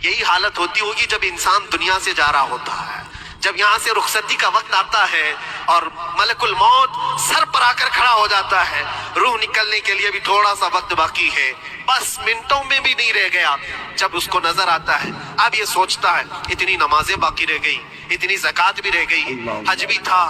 یہی حالت ہوتی ہوگی جب انسان دنیا سے جا رہا ہوتا ہے، جب یہاں سے رخصتی کا وقت آتا ہے اور ملک الموت سر پر آ کر کھڑا ہو جاتا ہے، روح نکلنے کے لیے بھی تھوڑا سا وقت باقی ہے، بس منٹوں میں بھی نہیں رہ گیا، جب اس کو نظر آتا ہے اب یہ سوچتا ہے اتنی نمازیں باقی رہ گئی، اتنی زکوٰۃ بھی رہ گئی، حج بھی تھا،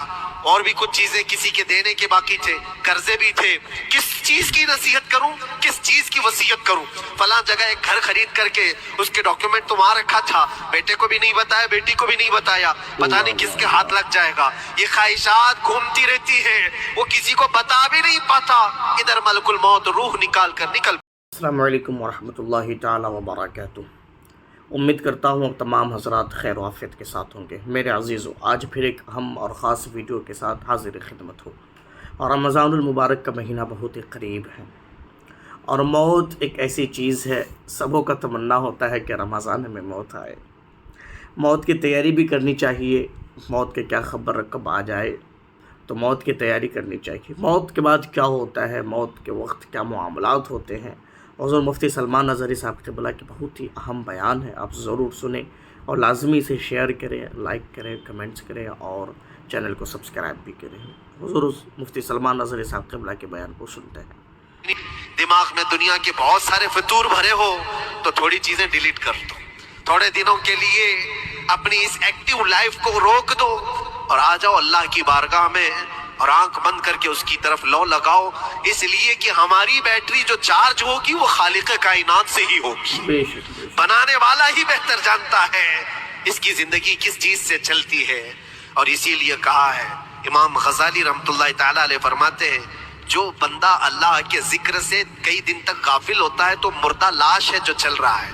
اور بھی کچھ چیزیں کسی کے دینے کے باقی تھے، قرضے بھی تھے، کس چیز کی نصیحت کروں، کس چیز کی وصیت کروں؟ فلاں جگہ ایک گھر خرید کر کے اس کے ڈاکیومنٹ تو وہاں رکھا تھا، بیٹے کو بھی نہیں بتایا، بیٹی کو بھی نہیں بتایا، پتہ نہیں کس کے ہاتھ لگ جائے گا۔ یہ خواہشات گھومتی رہتی ہے، وہ کسی کو بتا بھی نہیں پاتا، ادھر ملک الموت روح نکال کر نکل۔ السلام علیکم ورحمۃ اللہ تعالی وبرکاتہ۔ امید کرتا ہوں اب تمام حضرات خیر و عافیت کے ساتھ ہوں گے۔ میرے عزیزو، آج پھر ایک اہم اور خاص ویڈیو کے ساتھ حاضر خدمت ہو، اور رمضان المبارک کا مہینہ بہت ہی قریب ہے، اور موت ایک ایسی چیز ہے، سبوں کا تمنا ہوتا ہے کہ رمضان میں موت آئے۔ موت کی تیاری بھی کرنی چاہیے، موت کے کیا خبر کب آ جائے، تو موت کی تیاری کرنی چاہیے۔ موت کے بعد کیا ہوتا ہے، موت کے وقت کیا معاملات ہوتے ہیں، حضور مفتی سلمان اظہری صاحب قبلہ کی بہت ہی اہم بیان ہے، آپ ضرور سنیں اور لازمی سے شیئر کریں، لائک کریں، کمنٹس کریں اور چینل کو سبسکرائب بھی کریں۔ حضور مفتی سلمان اظہری صاحب قبلہ کے بیان کو سنتے ہیں۔ دماغ میں دنیا کے بہت سارے فطور بھرے ہو تو تھوڑی چیزیں ڈیلیٹ کر دو، تھوڑے دنوں کے لیے اپنی اس ایکٹیو لائف کو روک دو اور آ جاؤ اللہ کی بارگاہ میں اور آنکھ بند کر کے اس کی طرف لو لگاؤ، اس لیے کہ ہماری بیٹری جو چارج ہوگی وہ خالق کائنات سے ہی ہوگی، بنانے والا ہی بہتر جانتا ہے اس کی زندگی کس چیز سے چلتی ہے۔ اور اسی لیے کہا ہے، امام غزالی رحمۃ اللہ تعالی علیہ فرماتے ہیں، جو بندہ اللہ کے ذکر سے کئی دن تک غافل ہوتا ہے تو مردہ لاش ہے جو چل رہا ہے،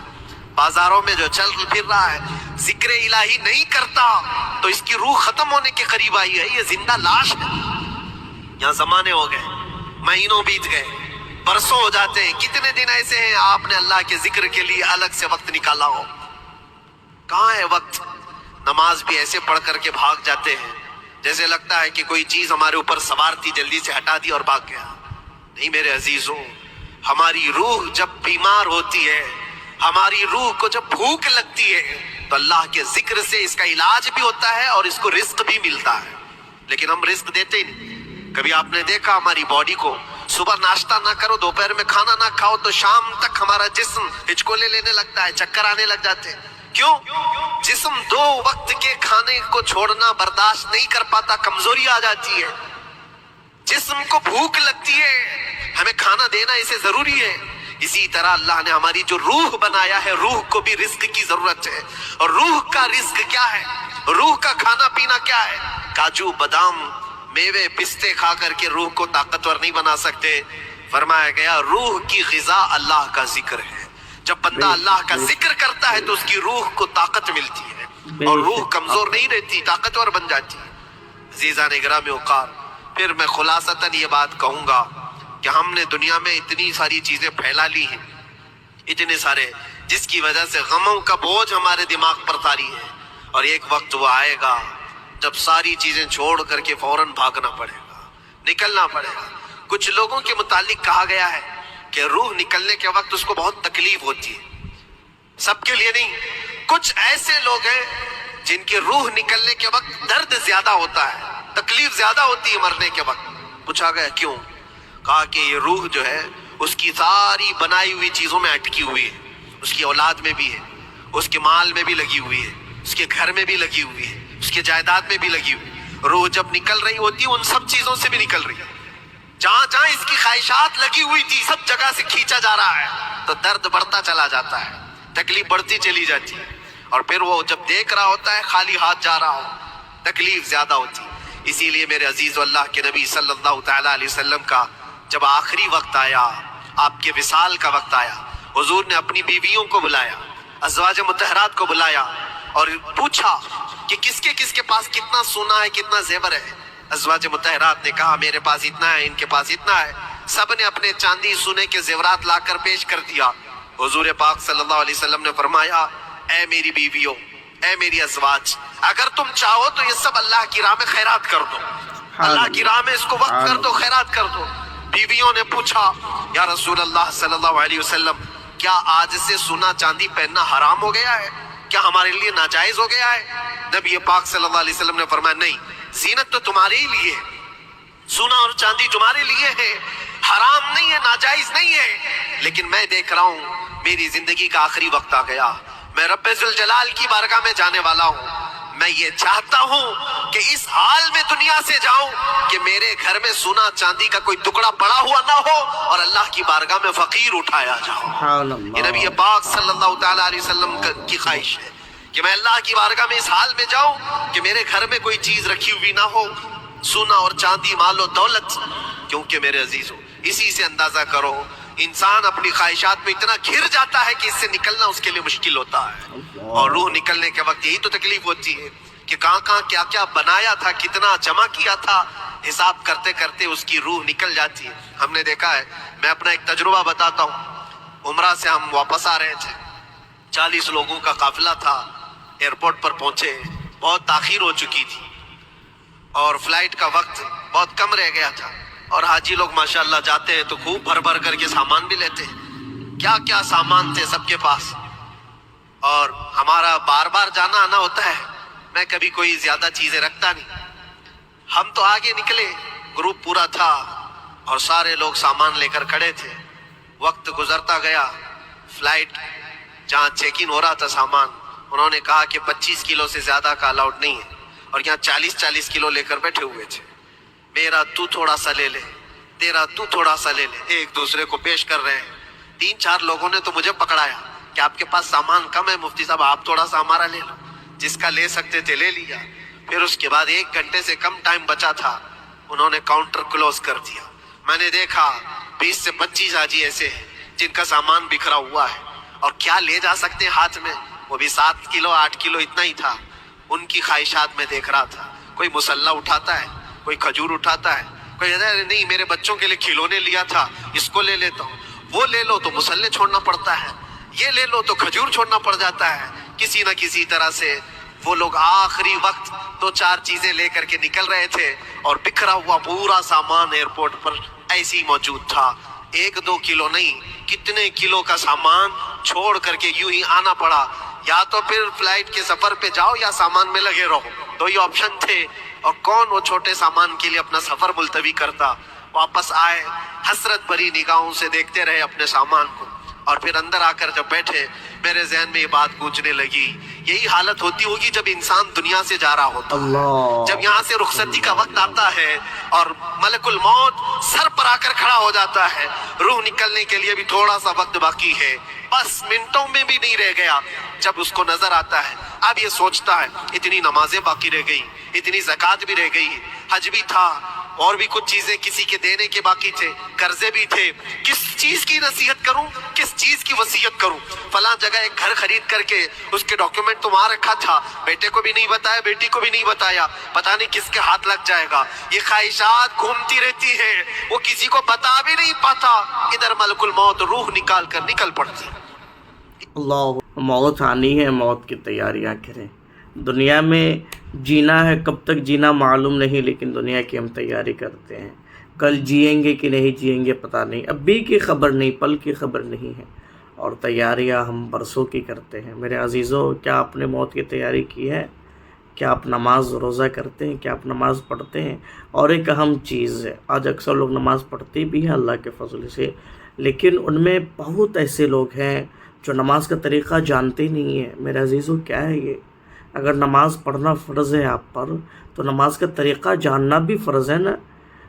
بازاروں میں جو چل پھر رہا ہے، ذکر الہی نہیں کرتا تو اس کی روح ختم ہونے کے قریب آئی ہے، یہ زندہ لاش ہے۔ یہاں زمانے ہو گئے، مہینوں بیت گئے، برسوں ہو جاتے ہیں، کتنے دن ایسے ہیں آپ نے اللہ کے ذکر کے لیے الگ سے وقت نکالا ہو؟ کہاں ہے وقت؟ نماز بھی ایسے پڑھ کر کے بھاگ جاتے ہیں جیسے لگتا ہے کہ کوئی چیز ہمارے اوپر سوار تھی، جلدی سے ہٹا دی اور بھاگ گیا۔ نہیں میرے عزیزوں، ہماری روح جب بیمار ہوتی ہے، ہماری روح کو جب بھوک لگتی ہے تو اللہ کے ذکر سے اس کا علاج بھی ہوتا ہے اور اس کو رزق بھی ملتا ہے، لیکن ہم رزق دیتے ہی نہیں۔ کبھی آپ نے دیکھا ہماری باڈی کو، صبح ناشتہ نہ کرو، دوپہر میں کھانا نہ کھاؤ تو شام تک ہمارا جسم ہچکولے لینے لگتا ہے، چکر آنے لگ جاتے ہیں۔ کیوں؟ جسم دو وقت کے کھانے کو چھوڑنا برداشت نہیں کر پاتا، کمزوری آ جاتی ہے، جسم کو بھوک لگتی ہے، ہمیں کھانا دینا اسے ضروری ہے۔ اسی طرح اللہ نے ہماری جو روح بنایا ہے، روح کو بھی رزق کی ضرورت ہے، اور روح کا رزق کیا ہے، روح کا کھانا پینا کیا ہے؟ کاجو بادام میوے پستے کھا کر کے روح کو طاقتور نہیں بنا سکتے، فرمایا گیا روح کی غذا اللہ کا ذکر ہے۔ جب بندہ اللہ کا ذکر کرتا ہے تو اس کی روح کو طاقت ملتی ہے اور روح کمزور نہیں رہتی، طاقتور بن جاتی ہے۔ عزیزان گرامی وقار، پھر میں خلاصتاً یہ بات کہوں گا کہ ہم نے دنیا میں اتنی ساری چیزیں پھیلا لی ہیں، اتنے سارے، جس کی وجہ سے غموں کا بوجھ ہمارے دماغ پر طاری ہے، اور ایک وقت وہ آئے گا جب ساری چیزیں چھوڑ کر کے فوراً بھاگنا پڑے گا، نکلنا پڑے گا۔ کچھ لوگوں کے متعلق کہا گیا ہے کہ روح نکلنے کے وقت اس کو بہت تکلیف ہوتی ہے، سب کے لیے نہیں، کچھ ایسے لوگ ہیں جن کی روح نکلنے کے وقت درد زیادہ ہوتا ہے، تکلیف زیادہ ہوتی ہے مرنے کے وقت۔ پوچھا گیا کیوں؟ کہا کہ یہ روح جو ہے اس کی ساری بنائی ہوئی چیزوں میں اٹکی ہوئی ہے، اس کی اولاد میں بھی ہے، اس کے مال میں بھی لگی ہوئی ہے، اس کے گھر میں بھی لگی ہوئی ہے، اس کے جائیداد میں بھی لگی ہوئی۔ روح جب نکل رہی ہوتی ہے ان سب چیزوں سے بھی نکل رہی ہے، جہاں جہاں اس کی خواہشات لگی ہوئی تھی سب جگہ سے کھینچا جا رہا ہے، تو درد بڑھتا چلا جاتا ہے، تکلیف بڑھتی چلی جاتی ہے، اور پھر وہ جب دیکھ رہا ہوتا ہے خالی ہاتھ جا رہا ہو، تکلیف زیادہ ہوتی ہے۔ اسی لیے میرے عزیز اللہ کے نبی صلی اللہ تعالیٰ علیہ وسلم کا جب آخری وقت آیا، آپ کے وصال کا وقت آیا، حضور نے اپنی بیویوں کو بلایا، ازواج مطہرات کو بلایا اور پوچھا کہ کس کے پاس کتنا سونا ہے، کتنا زیور ہے؟ ازواج مطہرات نے کہا میرے پاس اتنا ہے، ان کے پاس اتنا ہے، سب نے اپنے چاندی سونے کے زیورات لا کر پیش کر دیا۔ حضور پاک صلی اللہ علیہ وسلم نے فرمایا، اے میری بیویوں، اے میری ازواج، اگر تم چاہو تو یہ سب اللہ کی راہ میں خیرات کر دو، اللہ کی راہ میں اس کو وقف کر دو، خیرات کر دو۔ بیویوں نے پوچھا یا رسول اللہ صلی اللہ علیہ وسلم کیا آج سے سونا چاندی پہننا حرام ہو گیا ہے؟ کیا ہمارے لیے ناجائز ہو گیا ہے؟ نبی پاک صلی اللہ علیہ وسلم نے فرمایا نہیں، زینت تو تمہارے ہی لیے ہے، سونا اور چاندی تمہارے لیے ہے، حرام نہیں ہے، ناجائز نہیں ہے۔ لیکن میں دیکھ رہا ہوں میری زندگی کا آخری وقت آ گیا، میں رب ذوالجلال کی بارگاہ میں جانے والا ہوں، میں یہ چاہتا ہوں کہ اس حال میں دنیا سے جاؤں کہ میرے گھر میں سونا چاندی کا کوئی ٹکڑا پڑا ہوا نہ ہو اور اللہ کی بارگاہ میں فقیر اٹھایا جاؤں۔ سبحان یہ نبی اللہ۔ پاک صلی اللہ تعالیٰ علیہ وسلم کی خواہش ہے کہ میں اللہ کی بارگاہ میں اس حال میں جاؤں کہ میرے گھر میں کوئی چیز رکھی ہوئی نہ ہو، سونا اور چاندی، مال و دولت۔ کیونکہ میرے عزیزو اسی سے اندازہ کرو انسان اپنی خواہشات میں اتنا گھر جاتا ہے کہ اس سے نکلنا اس کے لیے مشکل ہوتا ہے، اور روح نکلنے کے وقت یہی تو تکلیف ہوتی ہے کہ کہاں کہاں کیا کیا بنایا تھا، کتنا جمع کیا تھا، حساب کرتے کرتے اس کی روح نکل جاتی ہے۔ ہم نے دیکھا ہے، میں اپنا ایک تجربہ بتاتا ہوں۔ عمرہ سے ہم واپس آ رہے تھے، 40 لوگوں کا قافلہ تھا، ایئرپورٹ پر پہنچے، بہت تاخیر ہو چکی تھی اور فلائٹ کا وقت بہت کم رہ گیا تھا، اور حاجی لوگ ماشاءاللہ جاتے ہیں تو خوب بھر بھر کر کے سامان بھی لیتے ہیں، کیا کیا سامان تھے سب کے پاس، اور ہمارا بار بار جانا آنا ہوتا ہے، میں کبھی کوئی زیادہ چیزیں رکھتا نہیں۔ ہم تو آگے نکلے، گروپ پورا تھا اور سارے لوگ سامان لے کر کھڑے تھے، وقت گزرتا گیا، فلائٹ جہاں چیک ان ہو رہا تھا سامان، انہوں نے کہا کہ 25 کلو سے زیادہ کا الاؤڈ نہیں ہے، اور یہاں 40 کلو لے کر بیٹھے ہوئے تھے۔ میرا تو تھوڑا سا لے لے، تیرا تو تھوڑا سا لے لے، ایک دوسرے کو پیش کر رہے ہیں۔ 3-4 لوگوں نے تو مجھے پکڑایا کہ آپ کے پاس سامان کم ہے مفتی صاحب، آپ تھوڑا سا ہمارا لے لو۔ جس کا لے سکتے تھے لے لیا۔ پھر اس کے بعد 1 گھنٹے سے کم ٹائم بچا تھا، انہوں نے کاؤنٹر کلوز کر دیا۔ میں نے دیکھا 20 سے 25 حاجی ایسے ہیں جن کا سامان بکھرا ہوا ہے، اور کیا لے جا سکتے ہیں ہاتھ میں، وہ بھی 7 کلو 8 کلو اتنا ہی تھا۔ ان کی خواہشات میں دیکھ رہا تھا، کوئی مسلح اٹھاتا ہے، کوئی کھجور اٹھاتا ہے، کوئی نہیں میرے بچوں کے لیے کھلونے لیا تھا اس کو لے لیتا ہوں، وہ لے لو تو مسلح چھوڑنا پڑتا ہے، یہ لے لو تو کھجور چھوڑنا پڑ جاتا ہے۔ کسی نہ کسی طرح سے وہ لوگ آخری وقت 2-4 چیزیں لے کر کے نکل رہے تھے، اور بکھرا ہوا پورا سامان ایئرپورٹ پر ایسے ہی موجود تھا۔ 1-2 کلو نہیں، کتنے کلو کا سامان چھوڑ کر کے یوں ہی آنا پڑا۔ یا تو پھر فلائٹ کے سفر پہ جاؤ یا سامان میں لگے رہو، 2 ہی آپشن تھے، اور کون وہ چھوٹے سامان کے لیے اپنا سفر ملتوی کرتا۔ واپس آئے، حسرت بھری نگاہوں سے دیکھتے رہے اپنے سامان کو، اور پھر اندر آ کر جب بیٹھے میرے ذہن میں یہ بات گونجنے لگی، یہی حالت ہوتی ہوگی جب انسان دنیا سے جا رہا ہوتا ہے، اللہ، جب یہاں سے رخصتی کا وقت آتا ہے اور ملک الموت سر پر آ کر کھڑا ہو جاتا ہے، روح نکلنے کے لیے بھی تھوڑا سا وقت باقی ہے، بس منٹوں میں بھی نہیں رہ گیا۔ جب اس کو نظر آتا ہے، اب یہ سوچتا ہے اتنی نمازیں باقی رہ گئی، اتنی زکوٰۃ بھی رہ گئی، حج بھی تھا، اور بھی کچھ چیزیں کسی کے دینے کے باقی تھے، قرضے بھی تھے، کس چیز کی نصیحت کروں، کس چیز کی وصیت کروں؟ فلاں جگہ ایک گھر خرید کر کے اس کے ڈاکیومنٹ تو وہاں رکھا تھا، بیٹے کو بھی نہیں بتایا، بیٹی کو بھی نہیں بتایا، پتہ نہیں کس کے ہاتھ لگ جائے گا۔ یہ خواہشات گھومتی رہتی ہے، وہ کسی کو بتا بھی نہیں پاتا، ادھر ملک الموت روح نکال کر نکل پڑتی۔ اللہ، موت آنی ہے، موت کی تیاریاں کریں۔ دنیا میں جینا ہے، کب تک جینا معلوم نہیں، لیکن دنیا کی ہم تیاری کرتے ہیں۔ کل جئیں گے کہ نہیں جئیں گے پتہ نہیں، ابھی کی خبر نہیں، پل کی خبر نہیں ہے، اور تیاریاں ہم برسوں کی کرتے ہیں۔ میرے عزیزوں، کیا آپ نے موت کی تیاری کی ہے؟ کیا آپ نماز روزہ کرتے ہیں؟ کیا آپ نماز پڑھتے ہیں؟ اور ایک اہم چیز ہے، آج اکثر لوگ نماز پڑھتے بھی ہیں اللہ کے فضل سے، لیکن ان میں بہت ایسے لوگ ہیں جو نماز کا طریقہ جانتے نہیں ہیں۔ میرے عزیزوں، کیا ہے یہ؟ اگر نماز پڑھنا فرض ہے آپ پر، تو نماز کا طریقہ جاننا بھی فرض ہے نا۔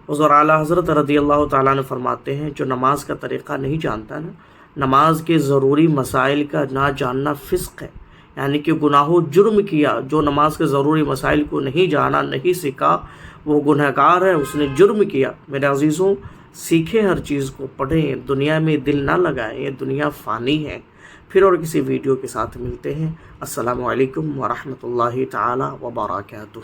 حضور اعلیٰ حضرت رضی اللہ تعالیٰ نے فرماتے ہیں، جو نماز کا طریقہ نہیں جانتا نا، نماز کے ضروری مسائل کا نہ جاننا فسق ہے، یعنی کہ گناہ و جرم کیا۔ جو نماز کے ضروری مسائل کو نہیں جانا، نہیں سیکھا، وہ گنہگار ہے، اس نے جرم کیا۔ میرے عزیزوں، سیکھیں، ہر چیز کو پڑھیں، دنیا میں دل نہ لگائیں، یہ دنیا فانی ہے۔ پھر اور کسی ویڈیو کے ساتھ ملتے ہیں۔ السلام علیکم ورحمۃ اللہ تعالی وبرکاتہ۔